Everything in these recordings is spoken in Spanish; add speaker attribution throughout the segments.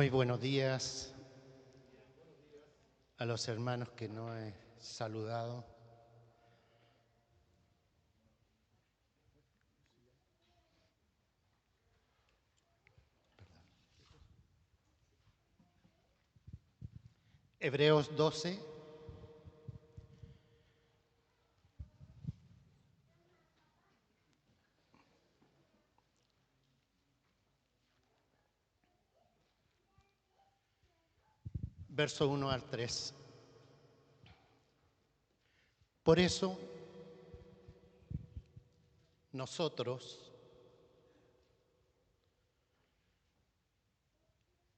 Speaker 1: Muy buenos días a los hermanos que no he saludado. Hebreos 12. Verso 1 al 3. Por eso, nosotros,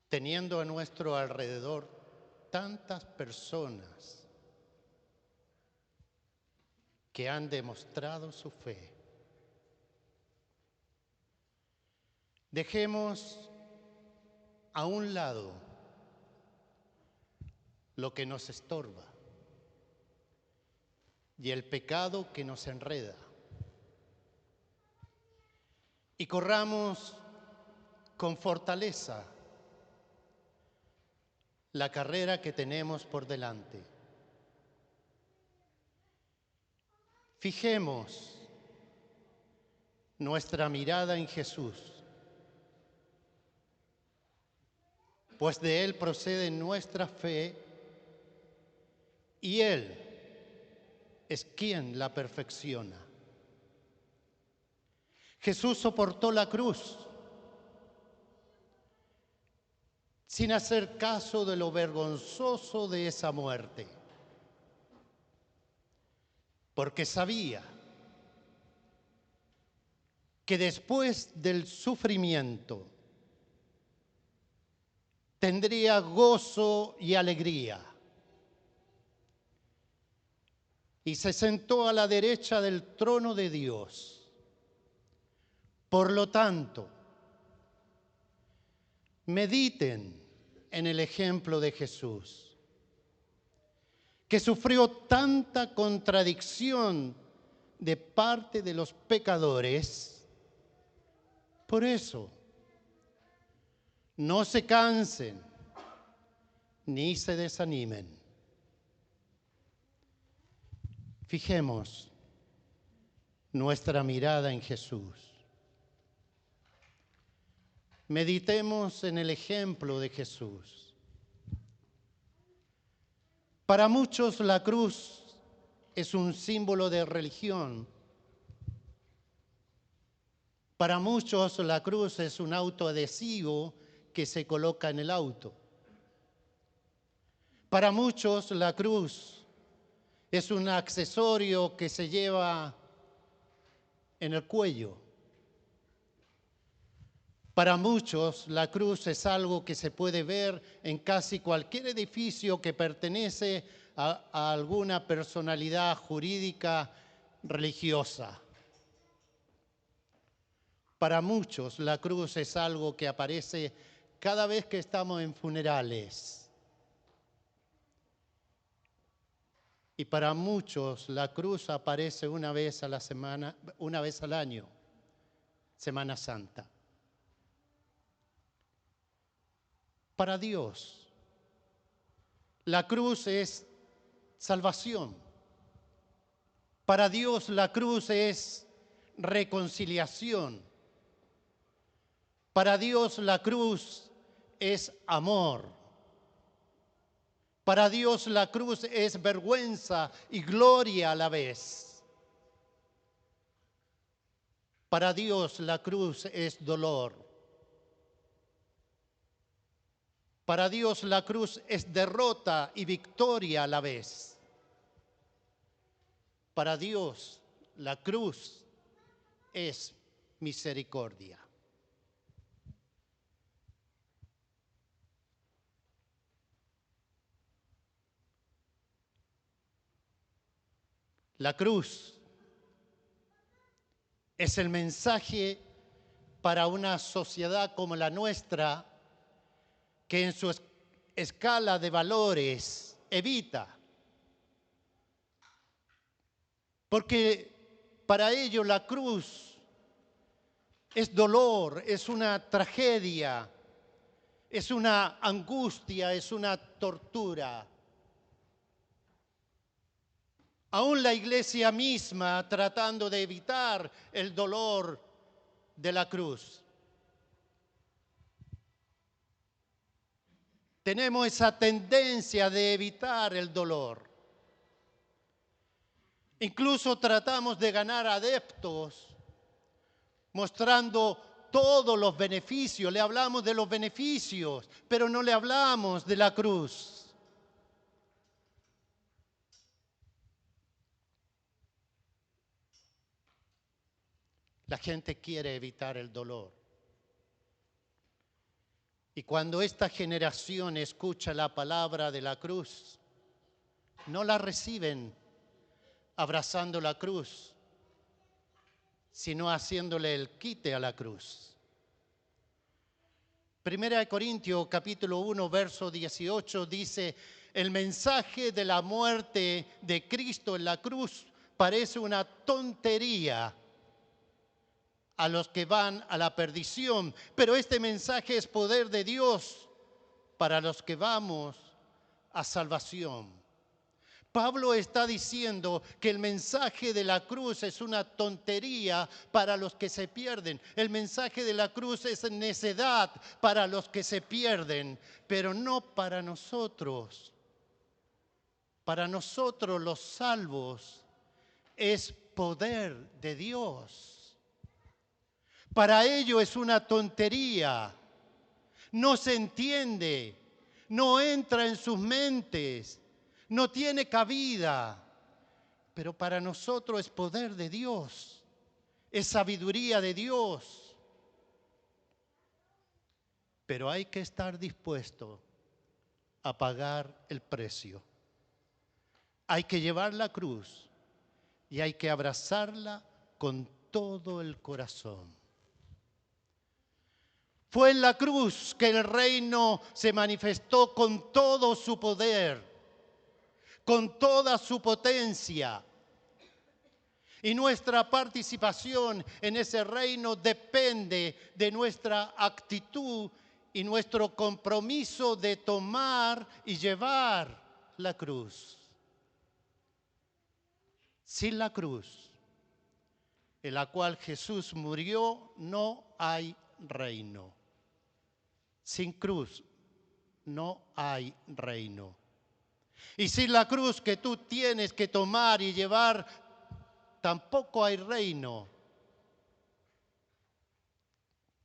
Speaker 1: teniendo a nuestro alrededor tantas personas que han demostrado su fe, dejemos a un lado lo que nos estorba y el pecado que nos enreda, y corramos con fortaleza la carrera que tenemos por delante. Fijemos nuestra mirada en Jesús, pues de Él procede nuestra fe y Él es quien la perfecciona. Jesús soportó la cruz sin hacer caso de lo vergonzoso de esa muerte, porque sabía que después del sufrimiento tendría gozo y alegría. Y se sentó a la derecha del trono de Dios. Por lo tanto, mediten en el ejemplo de Jesús, que sufrió tanta contradicción de parte de los pecadores. Por eso, no se cansen ni se desanimen. Fijemos nuestra mirada en Jesús. Meditemos en el ejemplo de Jesús. Para muchos la cruz es un símbolo de religión. Para muchos la cruz es un autoadhesivo que se coloca en el auto. Para muchos la cruz es un accesorio que se lleva en el cuello. Para muchos la cruz es algo que se puede ver en casi cualquier edificio que pertenece a alguna personalidad jurídica religiosa. Para muchos la cruz es algo que aparece cada vez que estamos en funerales. Y para muchos la cruz aparece una vez a la semana, una vez al año, Semana Santa. Para Dios, la cruz es salvación. Para Dios la cruz es reconciliación. Para Dios la cruz es amor. Para Dios la cruz es vergüenza y gloria a la vez. Para Dios la cruz es dolor. Para Dios la cruz es derrota y victoria a la vez. Para Dios la cruz es misericordia. La cruz es el mensaje para una sociedad como la nuestra, que en su escala de valores evita. Porque para ellos la cruz es dolor, es una tragedia, es una angustia, es una tortura. Aún la iglesia misma tratando de evitar el dolor de la cruz. Tenemos esa tendencia de evitar el dolor. Incluso tratamos de ganar adeptos mostrando todos los beneficios. Le hablamos de los beneficios, pero no le hablamos de la cruz. La gente quiere evitar el dolor. Y cuando esta generación escucha la palabra de la cruz, no la reciben abrazando la cruz, sino haciéndole el quite a la cruz. Primera de Corintios capítulo 1, verso 18 dice, el mensaje de la muerte de Cristo en la cruz parece una tontería a los que van a la perdición, pero este mensaje es poder de Dios para los que vamos a salvación. Pablo está diciendo que el mensaje de la cruz es una tontería para los que se pierden. El mensaje de la cruz es necedad para los que se pierden, pero no para nosotros. Para nosotros los salvos es poder de Dios. Para ellos es una tontería, no se entiende, no entra en sus mentes, no tiene cabida. Pero para nosotros es poder de Dios, es sabiduría de Dios. Pero hay que estar dispuesto a pagar el precio. Hay que llevar la cruz y hay que abrazarla con todo el corazón. Fue en la cruz que el reino se manifestó con todo su poder, con toda su potencia. Y nuestra participación en ese reino depende de nuestra actitud y nuestro compromiso de tomar y llevar la cruz. Sin la cruz, en la cual Jesús murió, no hay reino. Sin cruz no hay reino. Y sin la cruz que tú tienes que tomar y llevar, tampoco hay reino.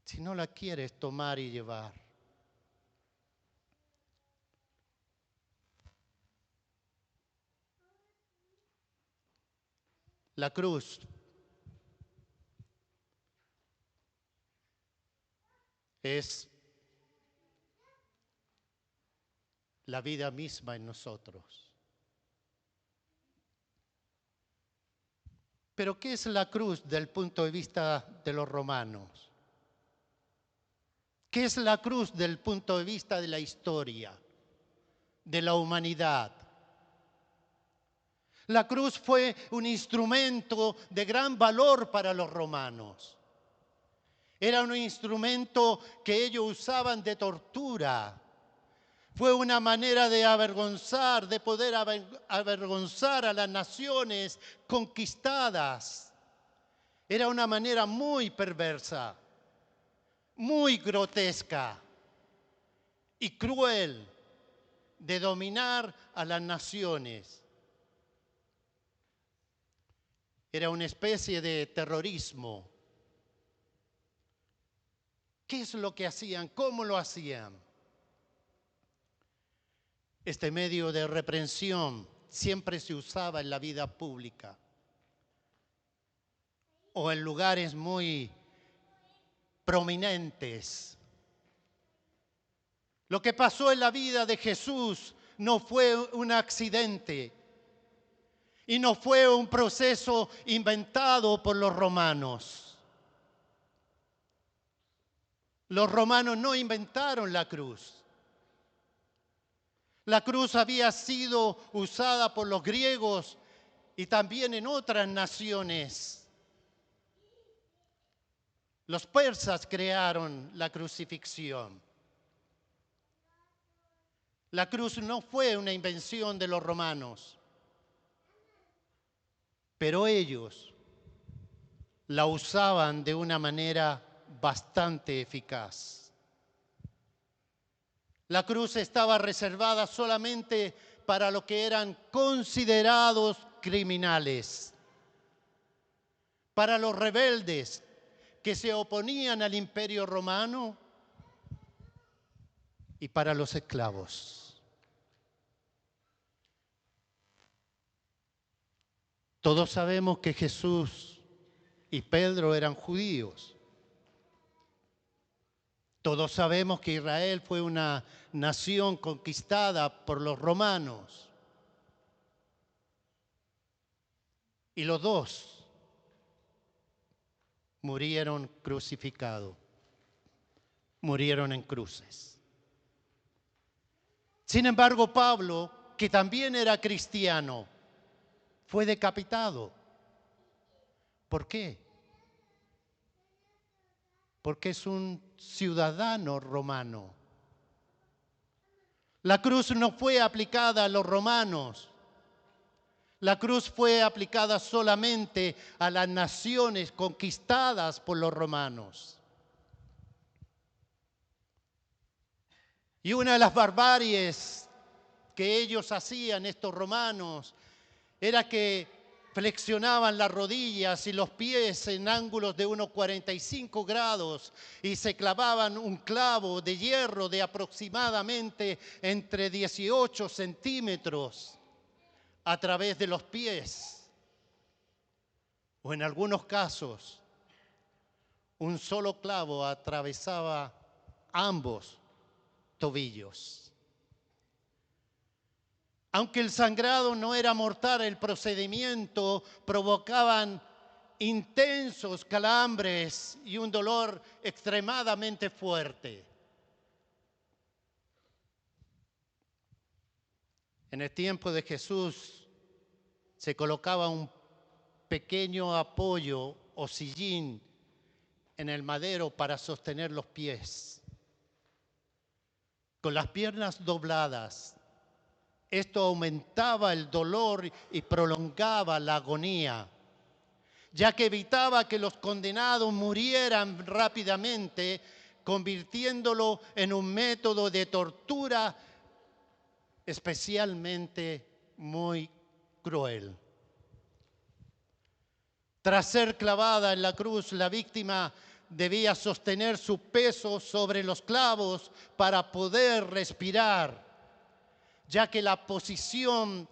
Speaker 1: Si no la quieres tomar y llevar. La cruz es la vida misma en nosotros. Pero ¿qué es la cruz desde el punto de vista de los romanos? ¿Qué es la cruz desde el punto de vista de la historia, de la humanidad? La cruz fue un instrumento de gran valor para los romanos. Era un instrumento que ellos usaban de tortura. Fue una manera de avergonzar, de poder avergonzar a las naciones conquistadas. Era una manera muy perversa, muy grotesca y cruel de dominar a las naciones. Era una especie de terrorismo. ¿Qué es lo que hacían? ¿Cómo lo hacían? Este medio de reprensión siempre se usaba en la vida pública o en lugares muy prominentes. Lo que pasó en la vida de Jesús no fue un accidente y no fue un proceso inventado por los romanos. Los romanos no inventaron la cruz. La cruz había sido usada por los griegos y también en otras naciones. Los persas crearon la crucifixión. La cruz no fue una invención de los romanos, pero ellos la usaban de una manera bastante eficaz. La cruz estaba reservada solamente para lo que eran considerados criminales, para los rebeldes que se oponían al Imperio Romano y para los esclavos. Todos sabemos que Jesús y Pedro eran judíos. Todos sabemos que Israel fue una nación conquistada por los romanos. Y los dos murieron crucificados, murieron en cruces. Sin embargo, Pablo, que también era cristiano, fue decapitado. ¿Por qué? Porque es un ciudadano romano. La cruz no fue aplicada a los romanos. La cruz fue aplicada solamente a las naciones conquistadas por los romanos. Y una de las barbaries que ellos hacían, estos romanos, era que flexionaban las rodillas y los pies en ángulos de unos 45 grados y se clavaban un clavo de hierro de aproximadamente entre 18 centímetros a través de los pies. O en algunos casos, un solo clavo atravesaba ambos tobillos. Aunque el sangrado no era mortal, el procedimiento provocaban intensos calambres y un dolor extremadamente fuerte. En el tiempo de Jesús se colocaba un pequeño apoyo o sillín en el madero para sostener los pies. Con las piernas dobladas, esto aumentaba el dolor y prolongaba la agonía, ya que evitaba que los condenados murieran rápidamente, convirtiéndolo en un método de tortura especialmente muy cruel. Tras ser clavada en la cruz, la víctima debía sostener su peso sobre los clavos para poder respirar, ya que la posición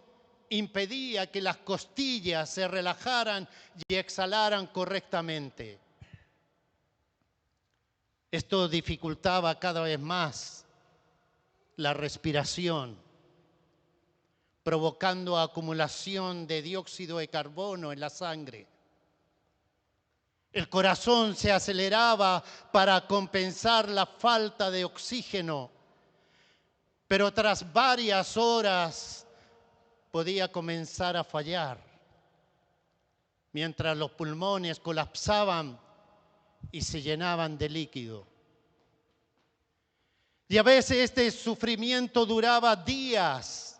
Speaker 1: impedía que las costillas se relajaran y exhalaran correctamente. Esto dificultaba cada vez más la respiración, provocando acumulación de dióxido de carbono en la sangre. El corazón se aceleraba para compensar la falta de oxígeno, pero tras varias horas podía comenzar a fallar, mientras los pulmones colapsaban y se llenaban de líquido. Y a veces este sufrimiento duraba días,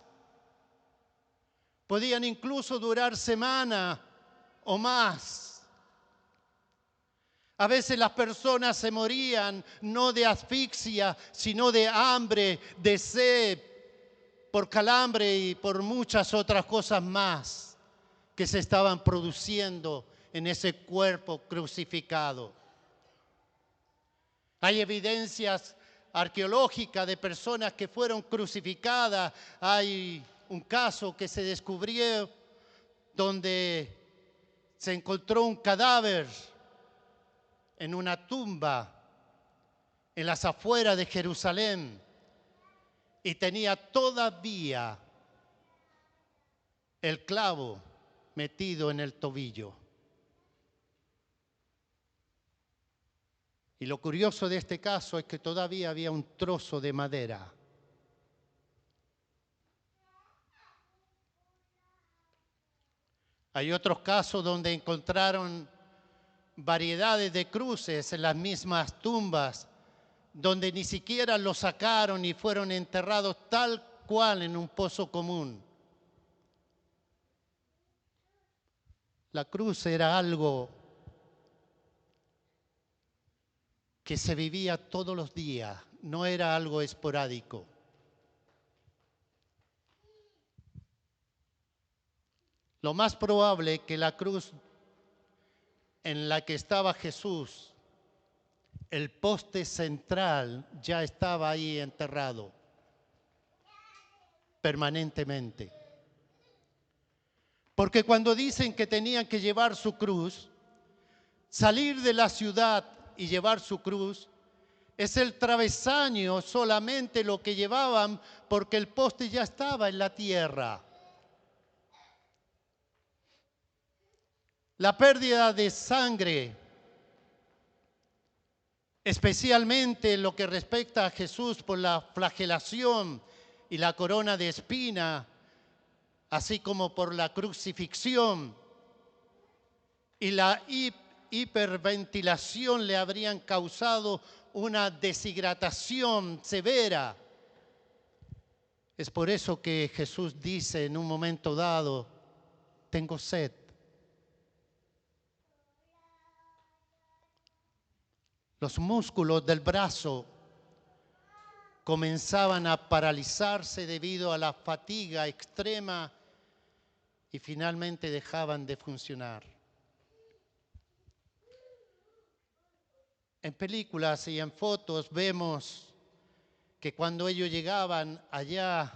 Speaker 1: podían incluso durar semanas o más. A veces las personas se morían no de asfixia, sino de hambre, de sed, por calambre y por muchas otras cosas más que se estaban produciendo en ese cuerpo crucificado. Hay evidencias arqueológicas de personas que fueron crucificadas. Hay un caso que se descubrió donde se encontró un cadáver en una tumba en las afueras de Jerusalén y tenía todavía el clavo metido en el tobillo. Y lo curioso de este caso es que todavía había un trozo de madera. Hay otros casos donde encontraron variedades de cruces en las mismas tumbas, donde ni siquiera los sacaron y fueron enterrados tal cual en un pozo común. La cruz era algo que se vivía todos los días, no era algo esporádico. Lo más probable que la cruz en la que estaba Jesús, el poste central ya estaba ahí enterrado permanentemente. Porque cuando dicen que tenían que llevar su cruz, salir de la ciudad y llevar su cruz, es el travesaño solamente lo que llevaban porque el poste ya estaba en la tierra. La pérdida de sangre, especialmente en lo que respecta a Jesús por la flagelación y la corona de espina, así como por la crucifixión y la hiperventilación le habrían causado una deshidratación severa. Es por eso que Jesús dice en un momento dado, tengo sed. Los músculos del brazo comenzaban a paralizarse debido a la fatiga extrema y finalmente dejaban de funcionar. En películas y en fotos vemos que cuando ellos llegaban allá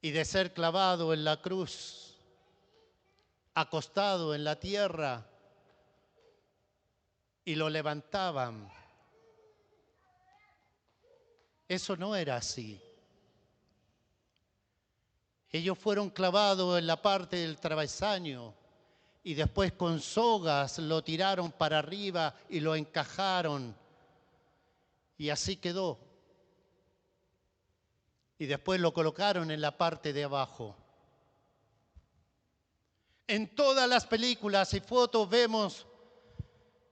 Speaker 1: y de ser clavado en la cruz, acostado en la tierra, y lo levantaban, eso no era así. Ellos fueron clavados en la parte del travesaño y después con sogas lo tiraron para arriba y lo encajaron y así quedó. Y después lo colocaron en la parte de abajo. En todas las películas y fotos vemos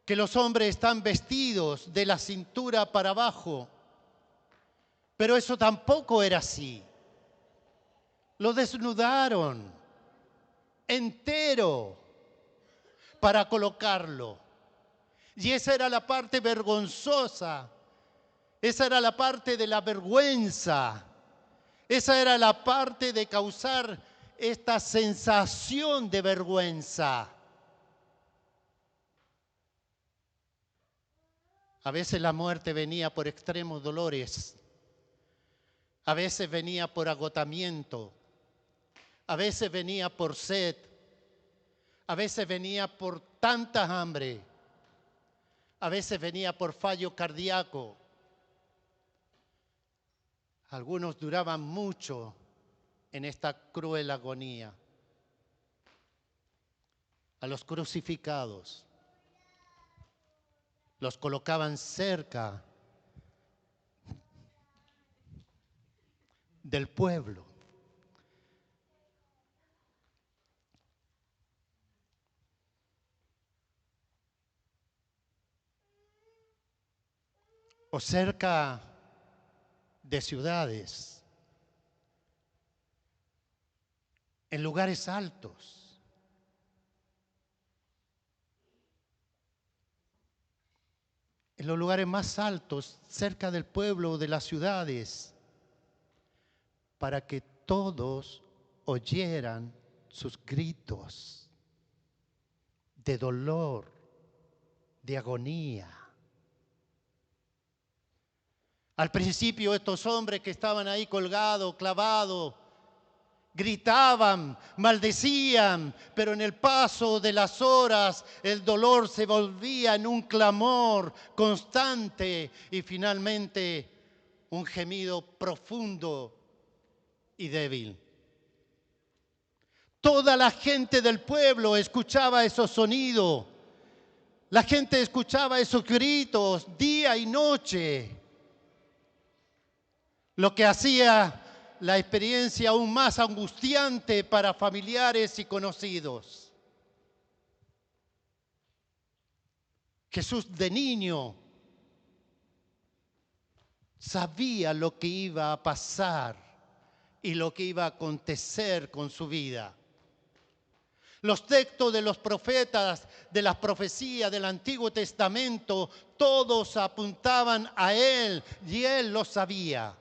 Speaker 1: que los hombres están vestidos de la cintura para abajo, pero eso tampoco era así. Lo desnudaron entero para colocarlo. Y esa era la parte vergonzosa, esa era la parte de la vergüenza, esa era la parte de causar esta sensación de vergüenza. A veces la muerte venía por extremos dolores, a veces venía por agotamiento, a veces venía por sed, a veces venía por tanta hambre, a veces venía por fallo cardíaco. Algunos duraban mucho en esta cruel agonía. A los crucificados los colocaban cerca del pueblo. O cerca de ciudades, en lugares altos. En los lugares más altos, cerca del pueblo o de las ciudades, para que todos oyeran sus gritos de dolor, de agonía. Al principio estos hombres que estaban ahí colgados, clavados, gritaban, maldecían, pero en el paso de las horas el dolor se volvía en un clamor constante y finalmente un gemido profundo y débil. Toda la gente del pueblo escuchaba esos sonidos, la gente escuchaba esos gritos día y noche, lo que hacía la experiencia aún más angustiante para familiares y conocidos. Jesús de niño Sabía lo que iba a pasar y lo que iba a acontecer con su vida. Los textos de los profetas, de las profecías del Antiguo Testamento, todos apuntaban a Él y Él lo sabía.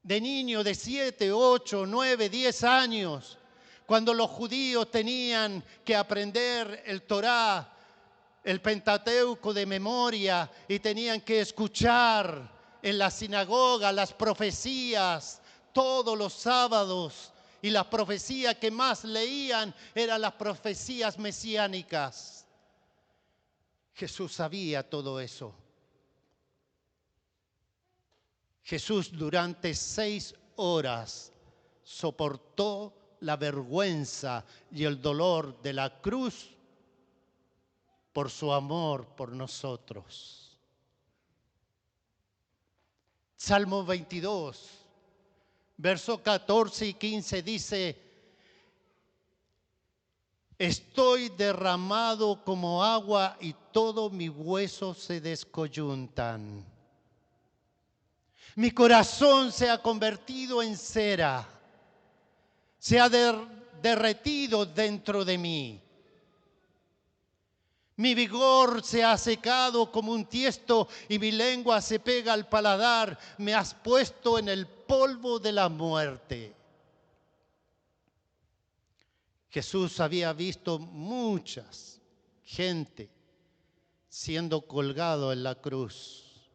Speaker 1: De niño de 7, 8, 9, 10 años, cuando los judíos tenían que aprender el Torá, el Pentateuco de memoria, y tenían que escuchar en la sinagoga las profecías todos los sábados, y las profecías que más leían eran las profecías mesiánicas. Jesús sabía todo eso. Jesús durante 6 horas soportó la vergüenza y el dolor de la cruz por su amor por nosotros. Salmo 22, versos 14 y 15 dice: estoy derramado como agua y todos mis huesos se descoyuntan. Mi corazón se ha convertido en cera, se ha derretido dentro de mí. Mi vigor se ha secado como un tiesto y mi lengua se pega al paladar. Me has puesto en el polvo de la muerte. Jesús había visto muchas gente siendo colgado en la cruz,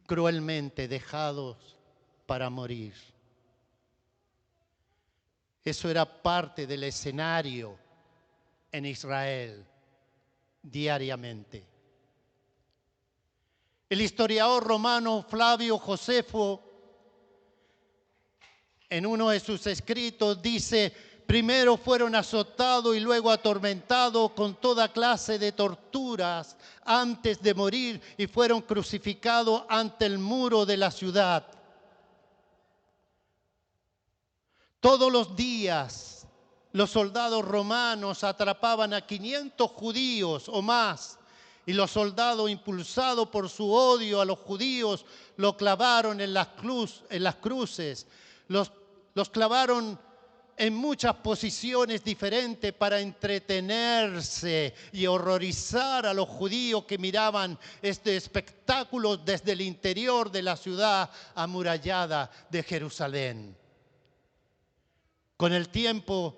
Speaker 1: cruelmente dejados para morir. Eso era parte del escenario en Israel diariamente. El historiador romano Flavio Josefo, en uno de sus escritos, dice: primero fueron azotados y luego atormentados con toda clase de torturas antes de morir y fueron crucificados ante el muro de la ciudad. Todos los días los soldados romanos atrapaban a 500 judíos o más, y los soldados, impulsados por su odio a los judíos, lo clavaron en las cruces. Los clavaron en muchas posiciones diferentes para entretenerse y horrorizar a los judíos que miraban este espectáculo desde el interior de la ciudad amurallada de Jerusalén. Con el tiempo,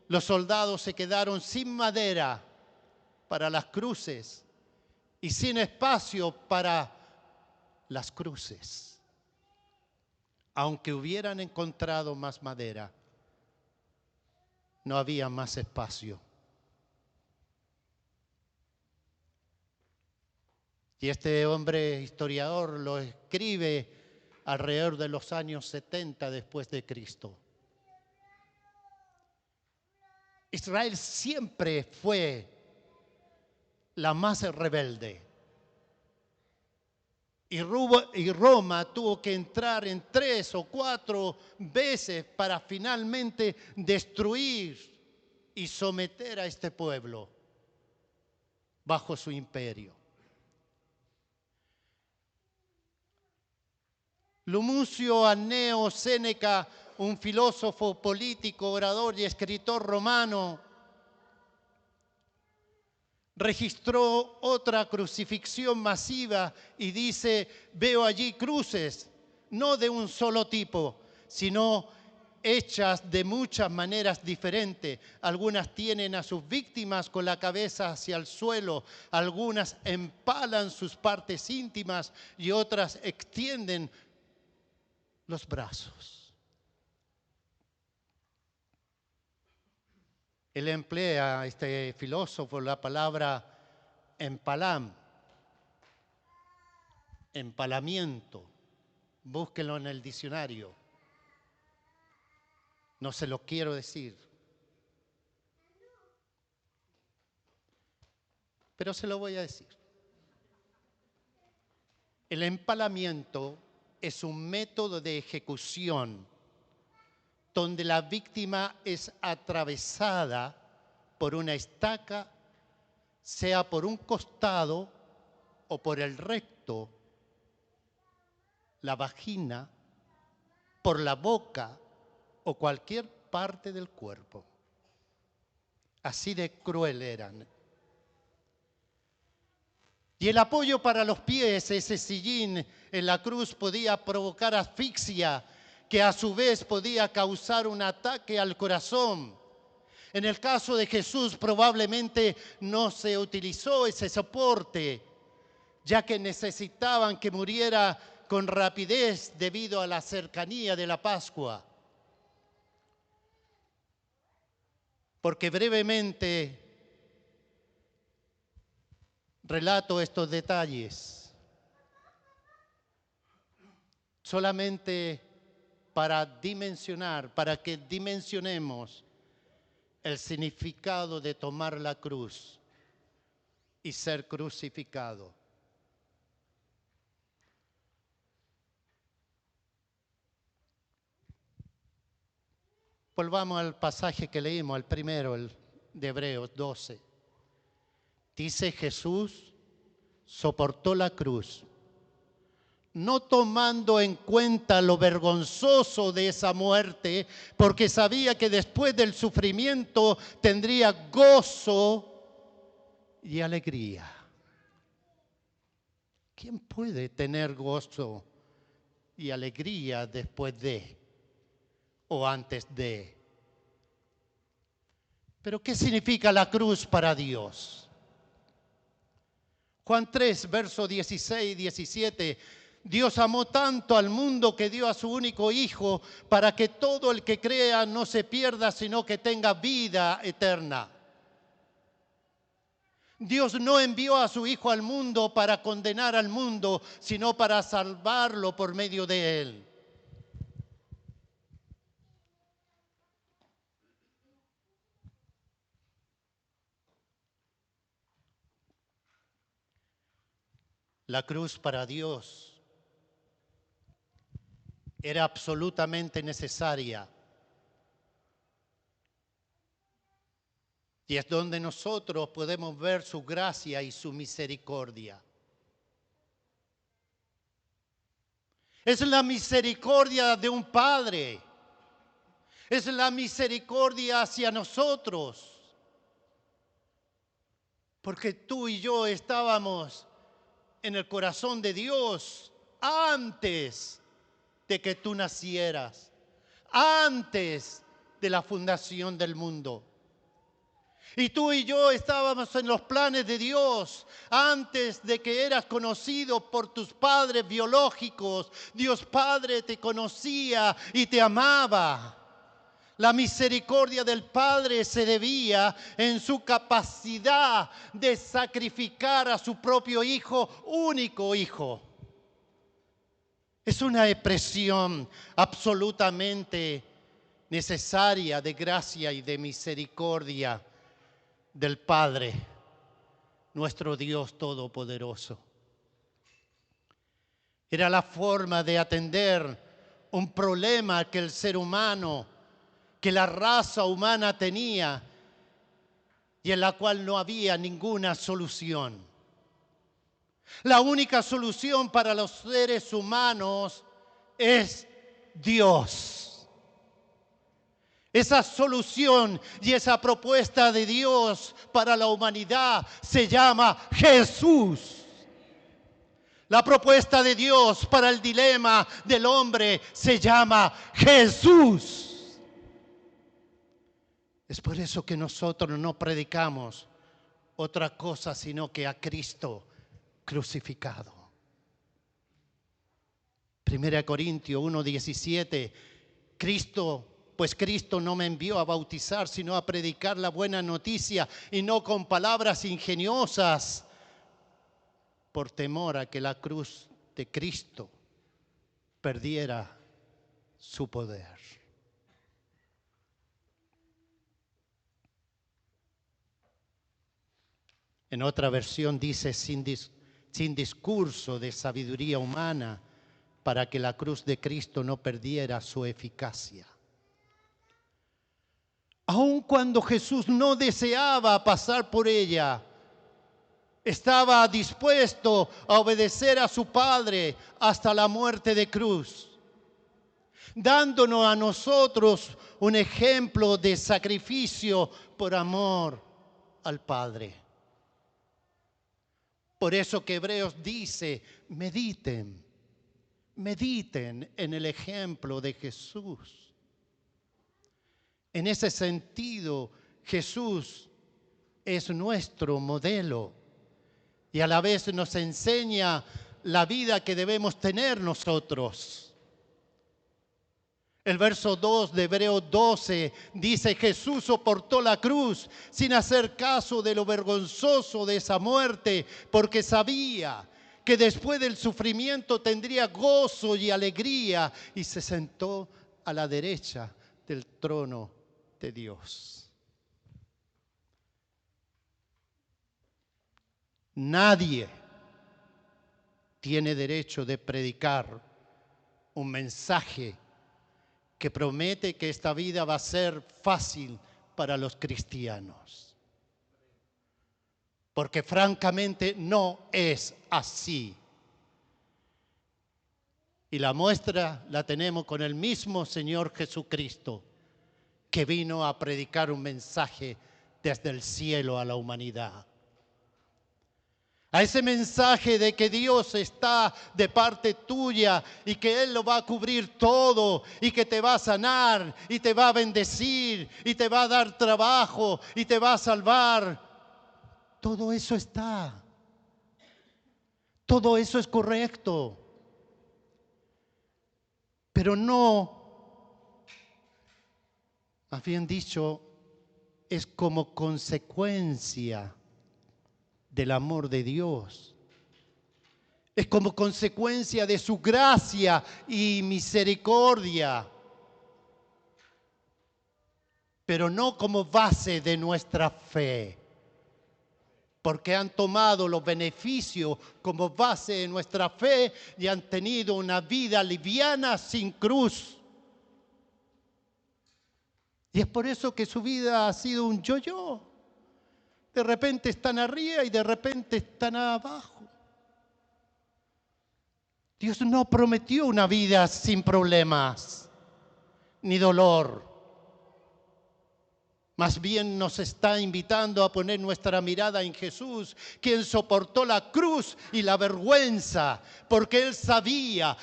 Speaker 1: los soldados se quedaron sin madera para las cruces y sin espacio para las cruces. Aunque hubieran encontrado más madera, no había más espacio. Y este hombre historiador lo escribe alrededor de los años 70 después de Cristo. Israel siempre fue la más rebelde. Y Roma tuvo que entrar en 3 o 4 veces para finalmente destruir y someter a este pueblo bajo su imperio. Lumuncio Anneo Séneca, un filósofo político, orador y escritor romano, registró otra crucifixión masiva y dice: veo allí cruces, no de un solo tipo, sino hechas de muchas maneras diferentes. Algunas tienen a sus víctimas con la cabeza hacia el suelo, algunas empalan sus partes íntimas y otras extienden los brazos. Él emplea, este filósofo, la palabra empalamiento. Búsquenlo en el diccionario. No se lo quiero decir, pero se lo voy a decir. El empalamiento es un método de ejecución donde la víctima es atravesada por una estaca, sea por un costado o por el recto recto la vagina, por la boca o cualquier parte del cuerpo. Así de cruel eran. Y el apoyo para los pies, ese sillín en la cruz, podía provocar asfixia, que a su vez podía causar un ataque al corazón. En el caso de Jesús probablemente no se utilizó ese soporte, ya que necesitaban que muriera con rapidez debido a la cercanía de la Pascua. Porque brevemente relato estos detalles, solamente para dimensionar, para que dimensionemos el significado de tomar la cruz y ser crucificado. Volvamos al pasaje que leímos, al primero, el de Hebreos 12. Dice: Jesús soportó la cruz, no tomando en cuenta lo vergonzoso de esa muerte, porque sabía que después del sufrimiento tendría gozo y alegría. ¿Quién puede tener gozo y alegría después de o antes de? Pero ¿qué significa la cruz para Dios? Juan 3, verso 16 y 17. Dios amó tanto al mundo que dio a su único Hijo para que todo el que crea no se pierda, sino que tenga vida eterna. Dios no envió a su Hijo al mundo para condenar al mundo, sino para salvarlo por medio de él. La cruz para Dios era absolutamente necesaria. Y es donde nosotros podemos ver su gracia y su misericordia. Es la misericordia de un Padre. Es la misericordia hacia nosotros. Porque tú y yo estábamos en el corazón de Dios antes de que tú nacieras, antes de la fundación del mundo. Y tú y yo estábamos en los planes de Dios antes de que eras conocido por tus padres biológicos. Dios Padre te conocía y te amaba. La misericordia del Padre se debía en su capacidad de sacrificar a su propio Hijo, único Hijo. Es una expresión absolutamente necesaria de gracia y de misericordia del Padre, nuestro Dios Todopoderoso. Era la forma de atender un problema que el ser humano, que la raza humana tenía y en la cual no había ninguna solución. La única solución para los seres humanos es Dios. Esa solución y esa propuesta de Dios para la humanidad se llama Jesús. La propuesta de Dios para el dilema del hombre se llama Jesús. Es por eso que nosotros no predicamos otra cosa sino que a Cristo crucificado. 1 Corintios 1:17, Pues Cristo no me envió a bautizar, sino a predicar la buena noticia, y no con palabras ingeniosas, por temor a que la cruz de Cristo perdiera su poder. En otra versión dice, sin discurso de sabiduría humana, para que la cruz de Cristo no perdiera su eficacia. Aun cuando Jesús no deseaba pasar por ella, Estaba dispuesto a obedecer a su Padre hasta la muerte de cruz, dándonos a nosotros un ejemplo de sacrificio por amor al Padre. Por eso que Hebreos dice, mediten en el ejemplo de Jesús. En ese sentido, Jesús es nuestro modelo y a la vez nos enseña la vida que debemos tener nosotros. El verso 2 de Hebreos 12 dice: Jesús soportó la cruz sin hacer caso de lo vergonzoso de esa muerte, porque sabía que después del sufrimiento tendría gozo y alegría, y se sentó a la derecha del trono de Dios. Nadie tiene derecho de predicar un mensaje que promete que esta vida va a ser fácil para los cristianos. Porque francamente no es así. Y la muestra la tenemos con el mismo Señor Jesucristo, que vino a predicar un mensaje desde el cielo a la humanidad. A ese mensaje de que Dios está de parte tuya y que Él lo va a cubrir todo y que te va a sanar y te va a bendecir y te va a dar trabajo y te va a salvar. Todo eso está. Todo eso es correcto. Pero no, más bien dicho, es como consecuencia del amor de Dios. Es como consecuencia de su gracia y misericordia, pero no como base de nuestra fe, porque han tomado los beneficios como base de nuestra fe y han tenido una vida liviana sin cruz. Y es por eso que su vida ha sido un yo-yo. De repente están arriba y de repente están abajo. Dios no prometió una vida sin problemas ni dolor. Más bien nos está invitando a poner nuestra mirada en Jesús, quien soportó la cruz y la vergüenza, porque Él sabía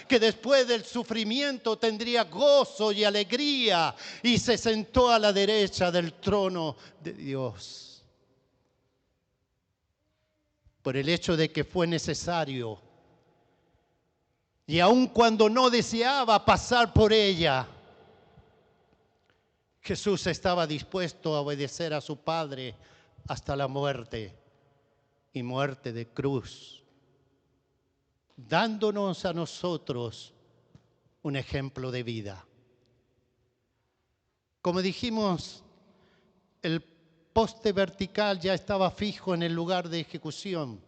Speaker 1: que después del sufrimiento tendría gozo y alegría, y se sentó a la derecha del trono de Dios. Por el hecho de que fue necesario, y aun cuando no deseaba pasar por ella, Jesús estaba dispuesto a obedecer a su Padre hasta la muerte, y muerte de cruz, dándonos a nosotros un ejemplo de vida. Como dijimos, el poste vertical ya estaba fijo en el lugar de ejecución.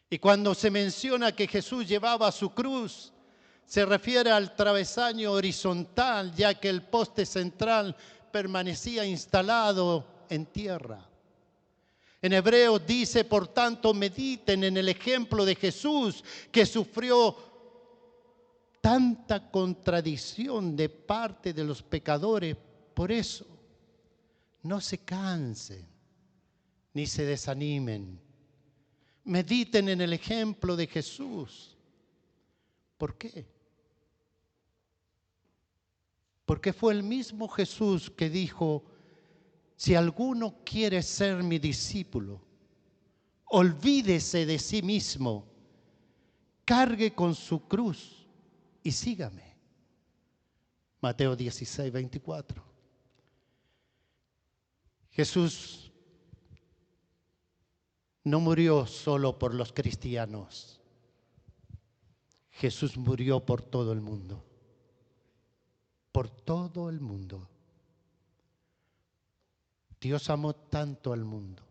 Speaker 1: Y cuando se menciona que Jesús llevaba su cruz, se refiere al travesaño horizontal, ya que el poste central permanecía instalado en tierra. En Hebreos dice, por tanto, mediten en el ejemplo de Jesús, que sufrió tanta contradicción de parte de los pecadores. Por eso, no se cansen ni se desanimen. Mediten en el ejemplo de Jesús. ¿Por qué? Porque fue el mismo Jesús que dijo: si alguno quiere ser mi discípulo, olvídese de sí mismo, cargue con su cruz y sígame. Mateo 16, 24. Jesús no murió solo por los cristianos. Jesús murió por todo el mundo. Por todo el mundo. Dios amó tanto al mundo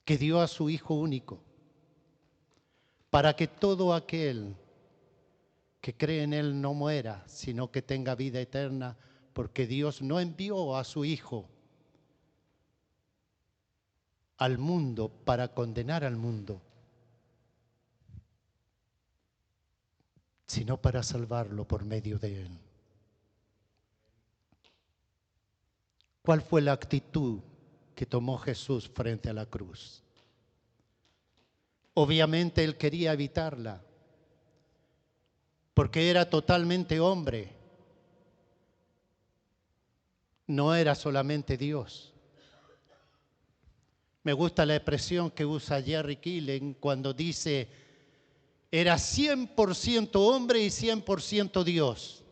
Speaker 1: que dio a su Hijo único para que todo aquel que cree en Él no muera, sino que tenga vida eterna, porque Dios no envió a su Hijo al mundo para condenar al mundo, sino para salvarlo por medio de él. ¿Cuál fue la actitud que tomó Jesús frente a la cruz? Obviamente él quería evitarla, porque era totalmente hombre. No era solamente Dios. Me gusta la expresión que usa Jerry Killen cuando dice, era 100% hombre y 100% Dios.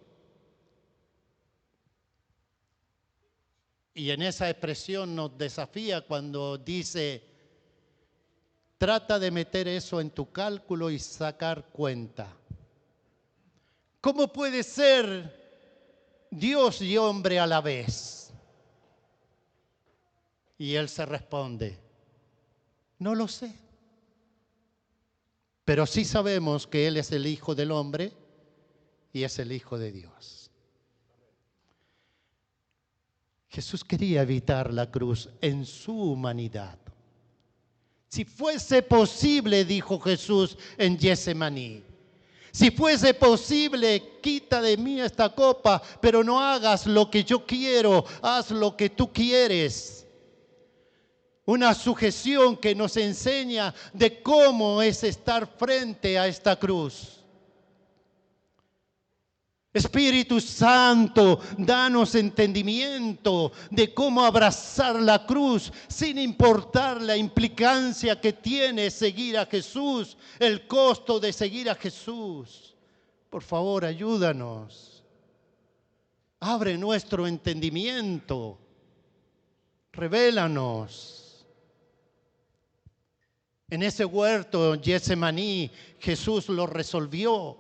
Speaker 1: Y en esa expresión nos desafía cuando dice, trata de meter eso en tu cálculo y sacar cuenta. ¿Cómo puede ser Dios y hombre a la vez? Y él se responde, no lo sé. Pero sí sabemos que él es el Hijo del hombre y es el Hijo de Dios. Jesús quería evitar la cruz en su humanidad. Si fuese posible, dijo Jesús en Getsemaní, si fuese posible, quita de mí esta copa, pero no hagas lo que yo quiero, haz lo que tú quieres. Una sujeción que nos enseña de cómo es estar frente a esta cruz. Espíritu Santo, danos entendimiento de cómo abrazar la cruz sin importar la implicancia que tiene seguir a Jesús, el costo de seguir a Jesús. Por favor, ayúdanos. Abre nuestro entendimiento. Revélanos. En ese huerto, Getsemaní, Jesús lo resolvió.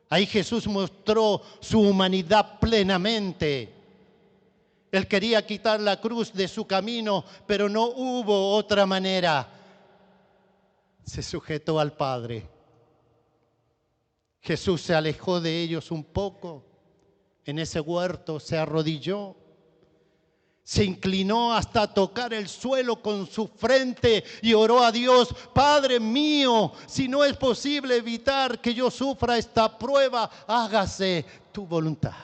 Speaker 1: Ahí Jesús mostró su humanidad plenamente. Él quería quitar la cruz de su camino, pero no hubo otra manera. Se sujetó al Padre. Jesús se alejó de ellos un poco. En ese huerto se arrodilló. Se inclinó hasta tocar el suelo con su frente y oró a Dios, Padre mío, si no es posible evitar que yo sufra esta prueba, hágase tu voluntad.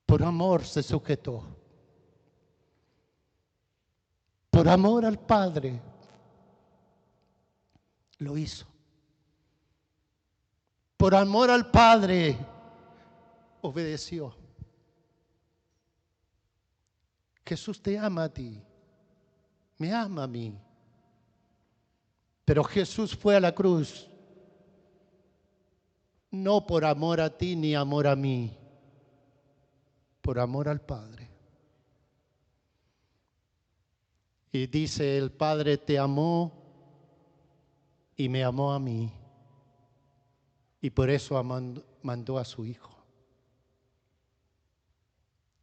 Speaker 1: Por amor se sujetó. Por amor al Padre lo hizo. Por amor al Padre obedeció. Jesús te ama a ti, me ama a mí. Pero Jesús fue a la cruz, no por amor a ti ni amor a mí, por amor al Padre. Y dice, el Padre te amó y me amó a mí. Y por eso mandó a su Hijo.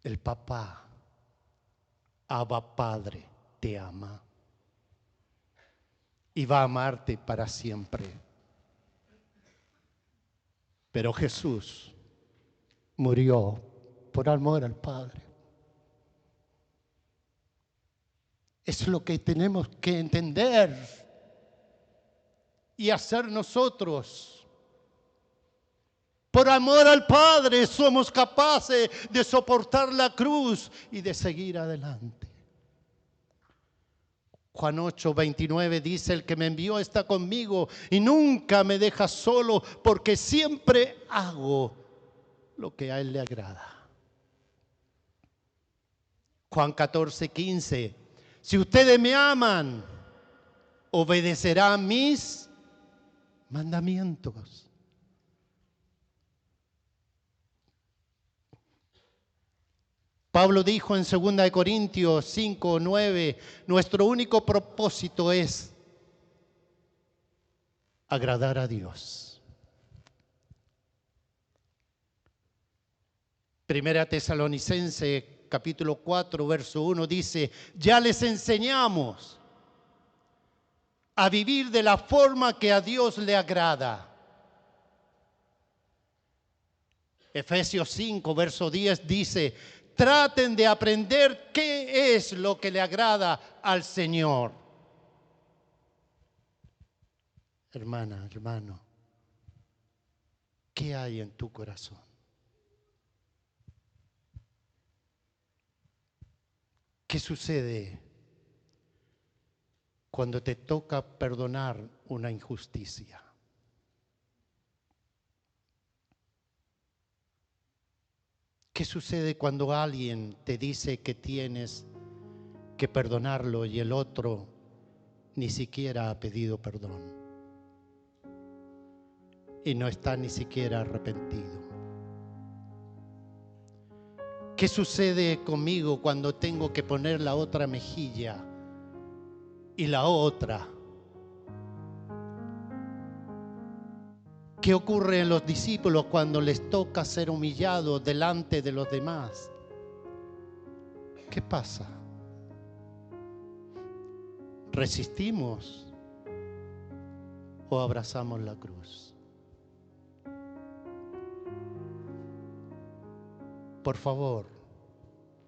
Speaker 1: El Papá, Abba Padre, te ama. Y va a amarte para siempre. Pero Jesús murió por amor al Padre. Es lo que tenemos que entender y hacer nosotros. Por amor al Padre somos capaces de soportar la cruz y de seguir adelante. Juan 8:29 dice, el que me envió está conmigo y nunca me deja solo, porque siempre hago lo que a él le agrada. Juan 14:15, si ustedes me aman, obedecerán mis mandamientos. Pablo dijo en 2 Corintios 5:9, nuestro único propósito es agradar a Dios. Primera Tesalonicenses capítulo 4, verso 1 dice, ya les enseñamos a vivir de la forma que a Dios le agrada. Efesios 5, verso 10 dice, Traten de aprender qué es lo que le agrada al Señor. Hermana, hermano, ¿qué hay en tu corazón? ¿Qué sucede cuando te toca perdonar una injusticia? ¿Qué sucede cuando alguien te dice que tienes que perdonarlo y el otro ni siquiera ha pedido perdón y no está ni siquiera arrepentido? ¿Qué sucede conmigo cuando tengo que poner la otra mejilla y la otra? ¿Qué ocurre en los discípulos cuando les toca ser humillados delante de los demás? ¿Qué pasa? ¿Resistimos o abrazamos la cruz? Por favor,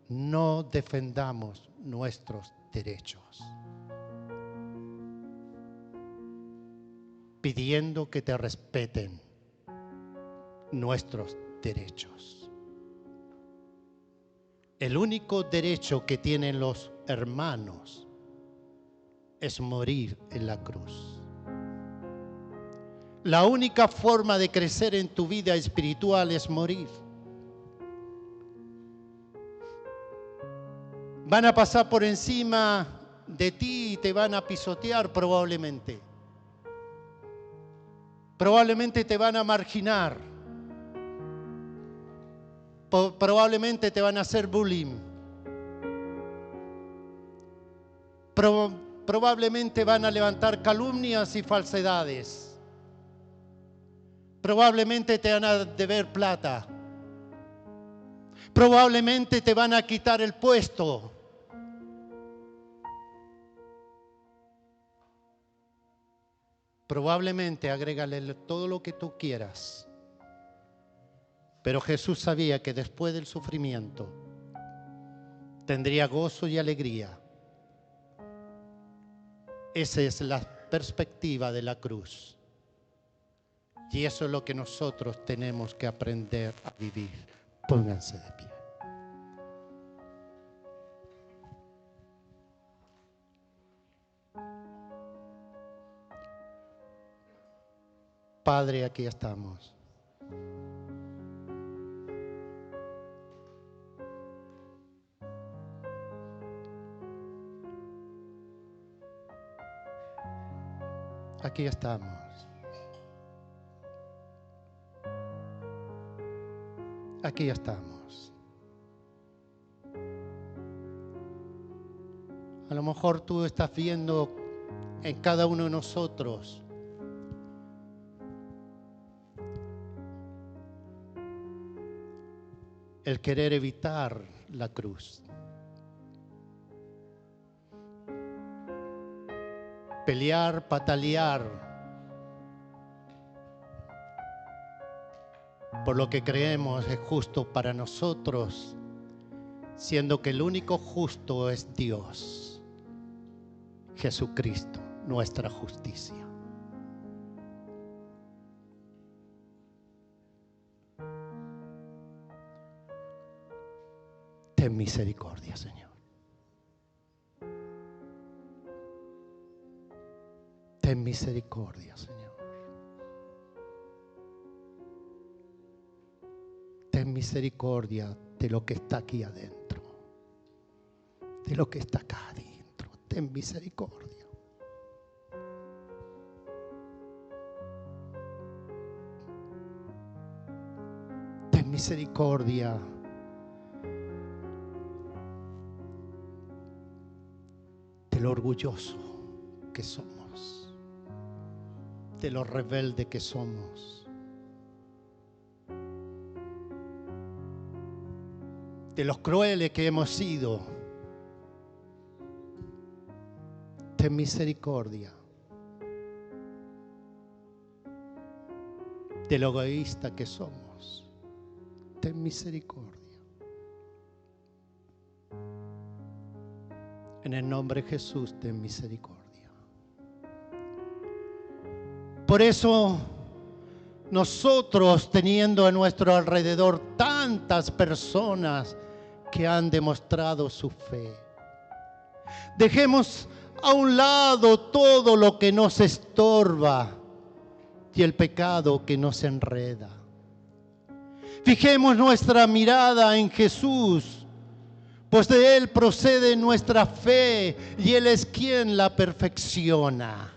Speaker 1: no defendamos nuestros derechos pidiendo que te respeten nuestros derechos. El único derecho que tienen los hermanos es morir en la cruz. La única forma de crecer en tu vida espiritual es morir. Van a pasar por encima de ti y te van a pisotear probablemente. Probablemente te van a marginar. Probablemente te van a hacer bullying. Probablemente van a levantar calumnias y falsedades. Probablemente te van a deber plata. Probablemente te van a quitar el puesto. Probablemente agrégale todo lo que tú quieras. Pero Jesús sabía que después del sufrimiento tendría gozo y alegría. Esa es la perspectiva de la cruz. Y eso es lo que nosotros tenemos que aprender a vivir. Pónganse de pie. Padre, aquí estamos. Aquí estamos. Aquí estamos. A lo mejor tú estás viendo en cada uno de nosotros el querer evitar la cruz. Pelear, patalear por lo que creemos es justo para nosotros, siendo que el único justo es Dios, Jesucristo, nuestra justicia. Ten misericordia, Señor. Ten misericordia, Señor. Ten misericordia de lo que está aquí adentro, de lo que está acá adentro. Ten misericordia. Ten misericordia de lo orgulloso que somos, de lo rebelde que somos, de los crueles que hemos sido. Ten misericordia de lo egoísta que somos. Ten misericordia. En el nombre de Jesús, ten misericordia. Por eso, nosotros, teniendo a nuestro alrededor tantas personas que han demostrado su fe, dejemos a un lado todo lo que nos estorba y el pecado que nos enreda. Fijemos nuestra mirada en Jesús, pues de Él procede nuestra fe y Él es quien la perfecciona.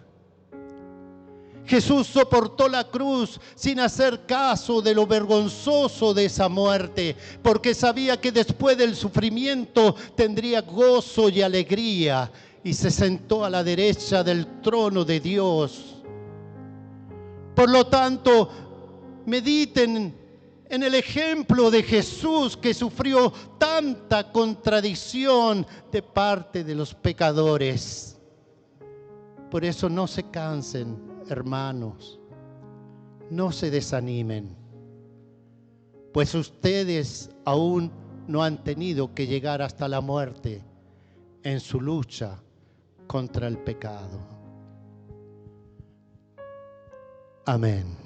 Speaker 1: Jesús soportó la cruz sin hacer caso de lo vergonzoso de esa muerte, porque sabía que después del sufrimiento tendría gozo y alegría, y se sentó a la derecha del trono de Dios. Por lo tanto, mediten en el ejemplo de Jesús, que sufrió tanta contradicción de parte de los pecadores. Por eso no se cansen, hermanos, no se desanimen, pues ustedes aún no han tenido que llegar hasta la muerte en su lucha contra el pecado. Amén.